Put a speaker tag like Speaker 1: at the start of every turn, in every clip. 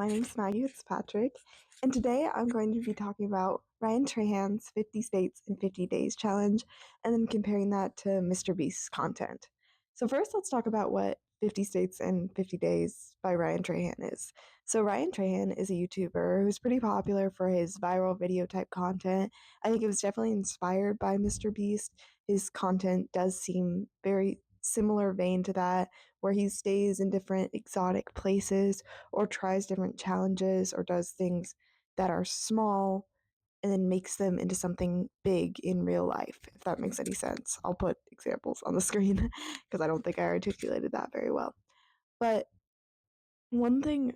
Speaker 1: My name's Maggie Fitzpatrick, and today I'm going to be talking about Ryan Trahan's 50 States in 50 Days challenge and then comparing that to Mr. Beast's content. So, first, let's talk about what 50 States in 50 Days by Ryan Trahan is. So, Ryan Trahan is a YouTuber who's pretty popular for his viral video type content. I think it was definitely inspired by Mr. Beast. His content does seem very similar vein to that, where he stays in different exotic places or tries different challenges or does things that are small and then makes them into something big in real life, if that makes any sense. I'll put examples on the screen because I don't think I articulated that very well. But one thing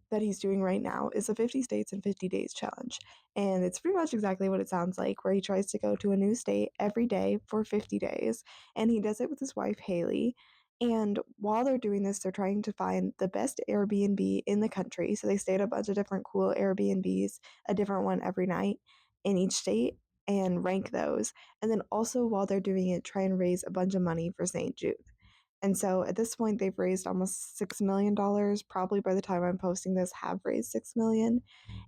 Speaker 1: that he's doing right now is a 50 States in 50 Days challenge. And it's pretty much exactly what it sounds like, where he tries to go to a new state every day for 50 days. And he does it with his wife, Haley. And while they're doing this, they're trying to find the best Airbnb in the country. So they stay at a bunch of different cool Airbnbs, a different one every night in each state, and rank those. And then also, while they're doing it, try and raise a bunch of money for St. Jude. And so at this point, they've raised almost $6 million. Probably by the time I'm posting this, have raised $6 million.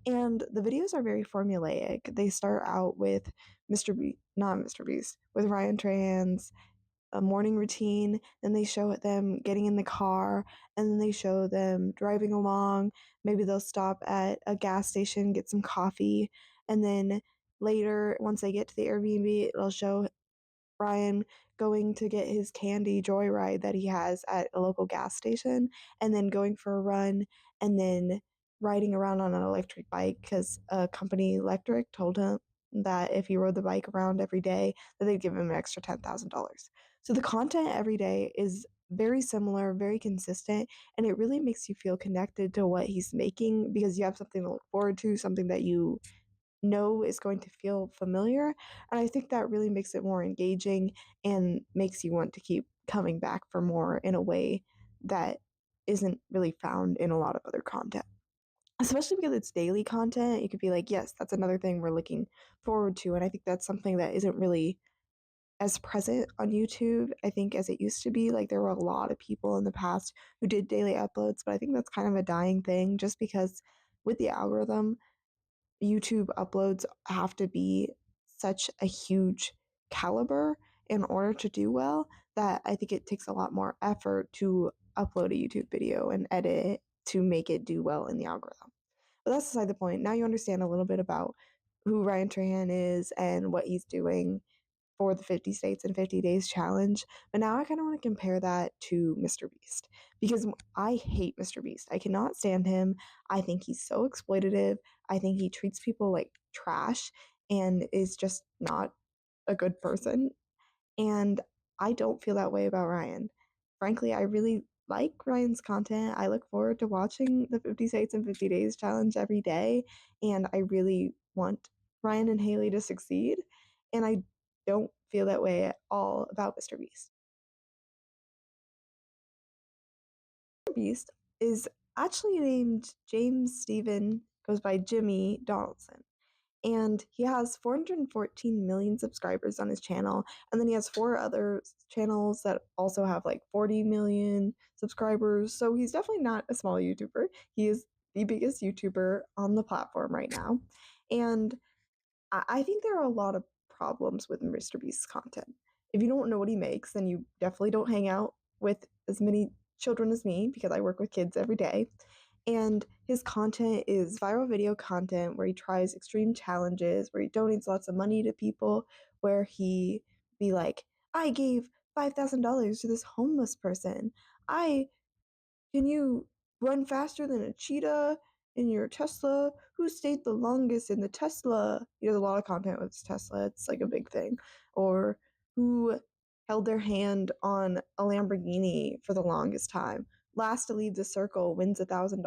Speaker 1: And the videos are very formulaic. They start out with not Mr. Beast, with Ryan Trahan's a morning routine. Then they show them getting in the car, and then they show them driving along. Maybe they'll stop at a gas station, get some coffee, and then later, once they get to the Airbnb, it'll show Brian going to get his candy joyride that he has at a local gas station, and then going for a run, and then riding around on an electric bike because a company electric told him that if he rode the bike around every day, that they'd give him an extra $10,000. So the content every day is very similar, very consistent, and it really makes you feel connected to what he's making because you have something to look forward to, something that you know is going to feel familiar. And I think that really makes it more engaging and makes you want to keep coming back for more in a way that isn't really found in a lot of other content. Especially because it's daily content, you could be like, yes, that's another thing we're looking forward to. And I think that's something that isn't really as present on YouTube, I think, as it used to be. Like, there were a lot of people in the past who did daily uploads, but I think that's kind of a dying thing just because with the algorithm, YouTube uploads have to be such a huge caliber in order to do well that I think it takes a lot more effort to upload a YouTube video and edit it to make it do well in the algorithm. But that's beside the point. Now you understand a little bit about who Ryan Trahan is and what he's doing for the 50 States in 50 Days challenge. But now I kind of want to compare that to Mr. Beast because I hate Mr. Beast. I cannot stand him. I think he's so exploitative. I think he treats people like trash and is just not a good person. And I don't feel that way about Ryan. Frankly, I really like Ryan's content. I look forward to watching the 50 States in 50 Days challenge every day. And I really want Ryan and Haley to succeed. And I don't feel that way at all about Mr. Beast. Mr. Beast is actually named James Stephen, goes by Jimmy Donaldson. And he has 414 million subscribers on his channel. And then he has 4 other channels that also have like 40 million subscribers. So he's definitely not a small YouTuber. He is the biggest YouTuber on the platform right now. And I think there are a lot of problems with Mr. Beast's content. If you don't know what he makes, then you definitely don't hang out with as many children as me because I work with kids every day. And his content is viral video content where he tries extreme challenges, where he donates lots of money to people, where he be like, I gave $5,000 to this homeless person. I Can you run faster than a cheetah in your Tesla? Who stayed the longest in the Tesla? He does a lot of content with his Tesla. It's like a big thing. Or who held their hand on a Lamborghini for the longest time? Last to leave the circle wins $1,000.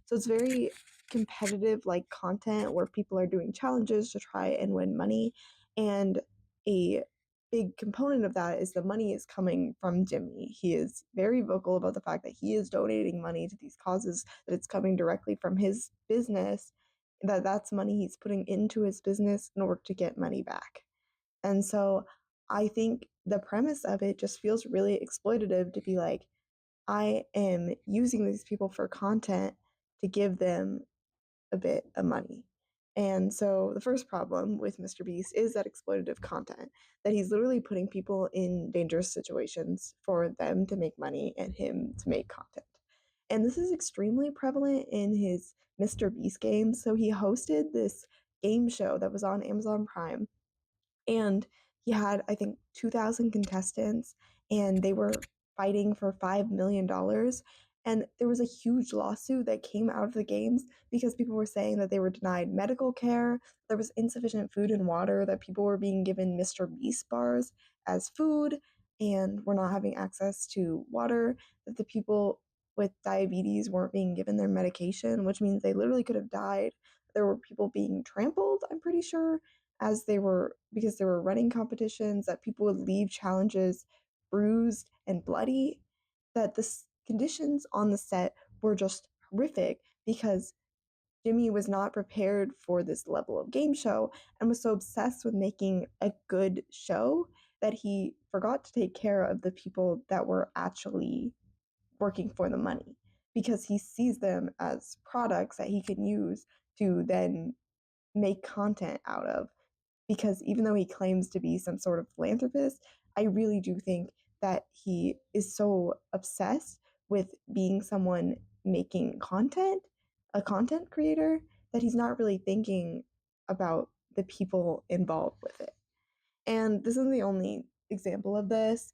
Speaker 1: So it's very competitive like content where people are doing challenges to try and win money. And a big component of that is the money is coming from Jimmy. He is very vocal about the fact that he is donating money to these causes, that it's coming directly from his business, that's money he's putting into his business in order to get money back. And so I think the premise of it just feels really exploitative to be like, I am using these people for content to give them a bit of money. And so the first problem with Mr. Beast is that exploitative content, that he's literally putting people in dangerous situations for them to make money and him to make content. And this is extremely prevalent in his Mr. Beast games. So he hosted this game show that was on Amazon Prime, and he had, I think, 2,000 contestants, and they were fighting for $5 million. And there was a huge lawsuit that came out of the games because people were saying that they were denied medical care, there was insufficient food and water, that people were being given Mr. Beast bars as food and were not having access to water, that the people with diabetes weren't being given their medication, which means they literally could have died. There were people being trampled, I'm pretty sure, as they were, because there were running competitions, that people would leave challenges bruised and bloody, that the conditions on the set were just horrific because Jimmy was not prepared for this level of game show and was so obsessed with making a good show that he forgot to take care of the people that were actually working for the money, because he sees them as products that he can use to then make content out of. Because even though he claims to be some sort of philanthropist, I really do think that he is so obsessed with being someone making content, a content creator, that he's not really thinking about the people involved with it. And this isn't the only example of this.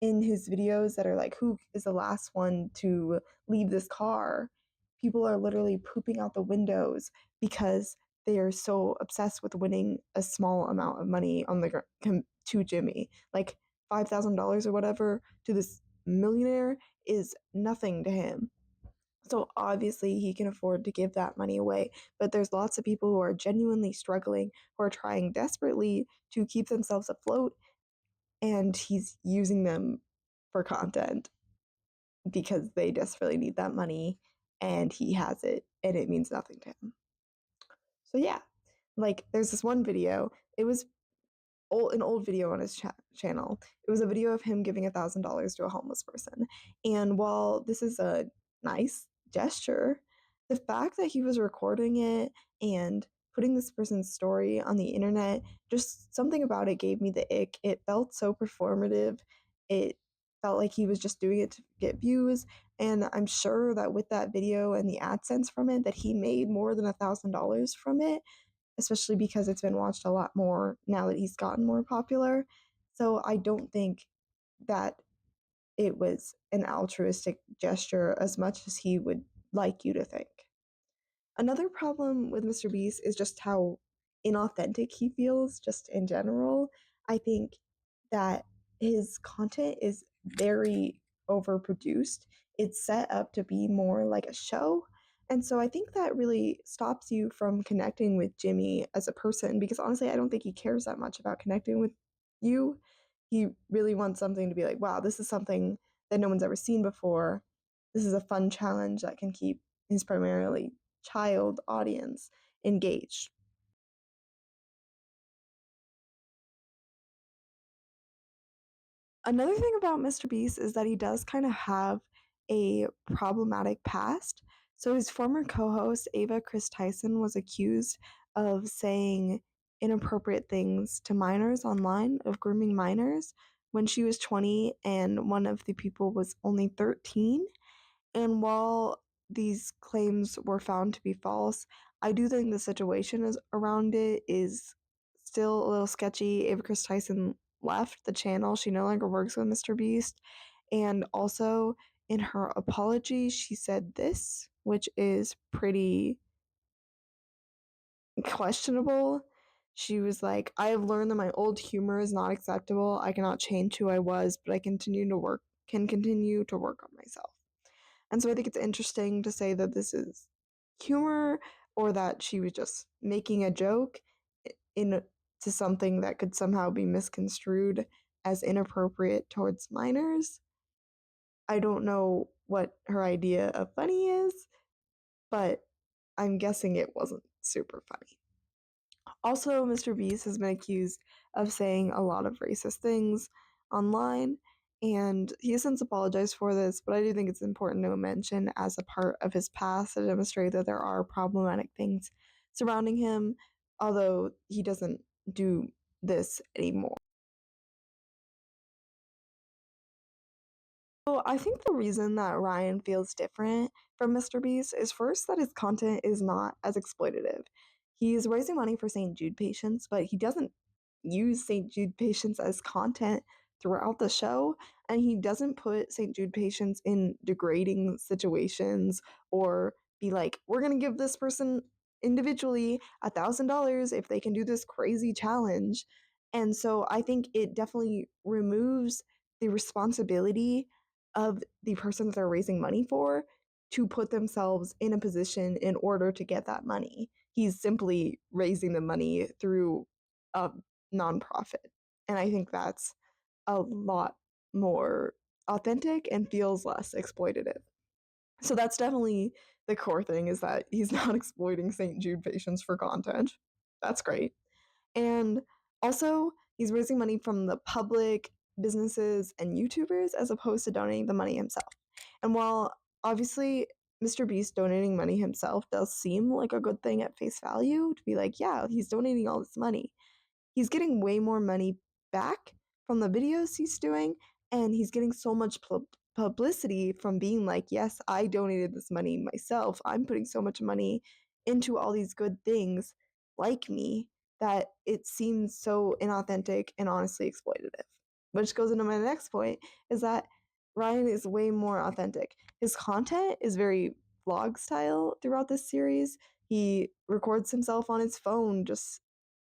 Speaker 1: In his videos that are like, who is the last one to leave this car, people are literally pooping out the windows because they are so obsessed with winning a small amount of money on the to Jimmy. Like $5,000 or whatever to this millionaire is nothing to him. So obviously he can afford to give that money away, but there's lots of people who are genuinely struggling, who are trying desperately to keep themselves afloat, and he's using them for content because they desperately need that money, and he has it and it means nothing to him. So yeah, like there's this one video. It was an old video on his channel. It was a video of him giving $1,000 to a homeless person. And while this is a nice gesture, the fact that he was recording it and putting this person's story on the internet, just something about it gave me the ick. It felt so performative. It felt like he was just doing it to get views. And I'm sure that with that video and the AdSense from it, that he made more than $1,000 from it, especially because it's been watched a lot more now that he's gotten more popular. So I don't think that it was an altruistic gesture as much as he would like you to think. Another problem with Mr. Beast is just how inauthentic he feels, just in general. I think that his content is very overproduced. It's set up to be more like a show. And so I think that really stops you from connecting with Jimmy as a person, because honestly, I don't think he cares that much about connecting with you. He really wants something to be like, wow, this is something that no one's ever seen before. This is a fun challenge that can keep his primarily child audience engaged. Another thing about Mr. Beast is that he does kind of have a problematic past. So his former co-host Ava Chris Tyson was accused of saying inappropriate things to minors online, of grooming minors when she was 20 and one of the people was only 13. And while these claims were found to be false, I do think the situation is around it is still a little sketchy. Ava Chris Tyson left the channel. She no longer works with Mr. Beast. And also in her apology, she said this, which is pretty questionable. She was like, I have learned that my old humor is not acceptable. I cannot change who I was, but I can continue to work on myself. And so I think it's interesting to say that this is humor, or that she was just making a joke into something that could somehow be misconstrued as inappropriate towards minors. I don't know what her idea of funny is, but I'm guessing it wasn't super funny. Also, Mr. Beast has been accused of saying a lot of racist things online, And he has since apologized for this, but I do think it's important to mention as a part of his past to demonstrate that there are problematic things surrounding him, although he doesn't do this anymore. So I think the reason that Ryan feels different from Mr. Beast is first that his content is not as exploitative. He's raising money for St. Jude patients, but he doesn't use St. Jude patients as content throughout the show, and he doesn't put St. Jude patients in degrading situations or be like, we're gonna give this person individually $1,000 if they can do this crazy challenge. And so I think it definitely removes the responsibility of the person that they're raising money for to put themselves in a position in order to get that money. He's simply raising the money through a nonprofit. And I think that's a lot more authentic and feels less exploitative. So that's definitely the core thing, is that he's not exploiting St. Jude patients for content. That's great. And also, he's raising money from the public, businesses, and YouTubers as opposed to donating the money himself. And while obviously Mr. Beast donating money himself does seem like a good thing at face value, to be like, yeah, he's donating all this money, he's getting way more money back from the videos he's doing, and he's getting so much publicity from being like, yes, I donated this money myself. I'm putting so much money into all these good things, like me, that it seems so inauthentic and honestly exploitative. Which goes into my next point, is that Ryan is way more authentic. His content is very vlog style throughout this series. He records himself on his phone just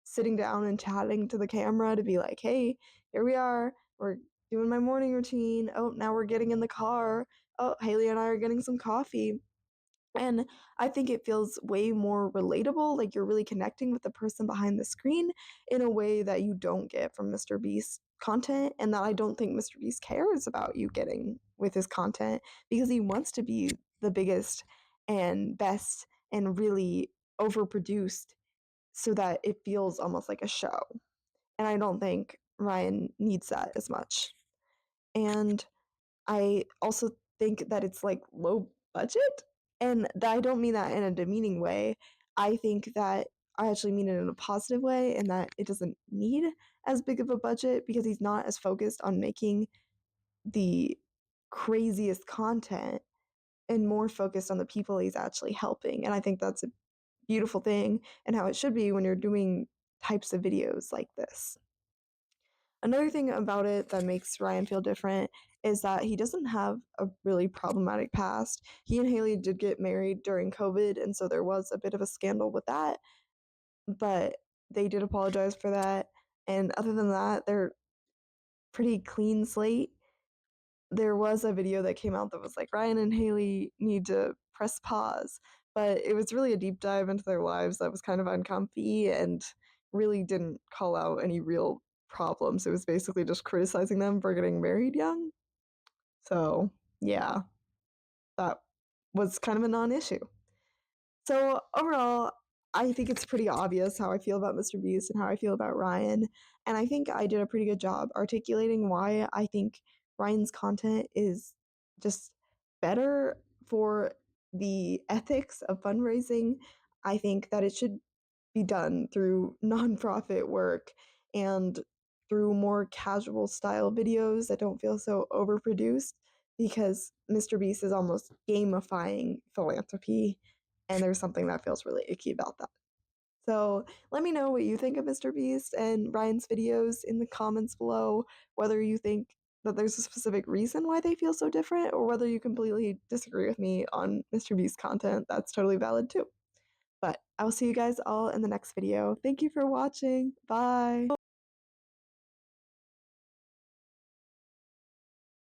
Speaker 1: sitting down and chatting to the camera to be like, hey, here we are. We're doing my morning routine. Oh, now we're getting in the car. Oh, Haley and I are getting some coffee. And I think it feels way more relatable, like you're really connecting with the person behind the screen in a way that you don't get from Mr. Beast's content, and that I don't think Mr. Beast cares about you getting with his content, because he wants to be the biggest and best and really overproduced so that it feels almost like a show. And I don't think Ryan needs that as much. And I also think that it's like low budget. And I don't mean that in a demeaning way. I think that I actually mean it in a positive way, and that it doesn't need as big of a budget because he's not as focused on making the craziest content and more focused on the people he's actually helping. And I think that's a beautiful thing and how it should be when you're doing types of videos like this. Another thing about it that makes Ryan feel different is that he doesn't have a really problematic past. He and Haley did get married during COVID, and so there was a bit of a scandal with that, but they did apologize for that. And other than that, they're pretty clean slate. There was a video that came out that was like, Ryan and Haley need to press pause, but it was really a deep dive into their lives that was kind of uncomfy and really didn't call out any real problems. It was basically just criticizing them for getting married young. So, yeah, that was kind of a non-issue. So overall, I think it's pretty obvious how I feel about Mr. Beast and how I feel about Ryan. And I think I did a pretty good job articulating why I think Ryan's content is just better for the ethics of fundraising. I think that it should be done through nonprofit work and through more casual style videos that don't feel so overproduced, because Mr. Beast is almost gamifying philanthropy, and there's something that feels really icky about that. So let me know what you think of Mr. Beast and Ryan's videos in the comments below, whether you think that there's a specific reason why they feel so different, or whether you completely disagree with me on Mr. Beast's content. That's totally valid too. But I will see you guys all in the next video. Thank you for watching. Bye.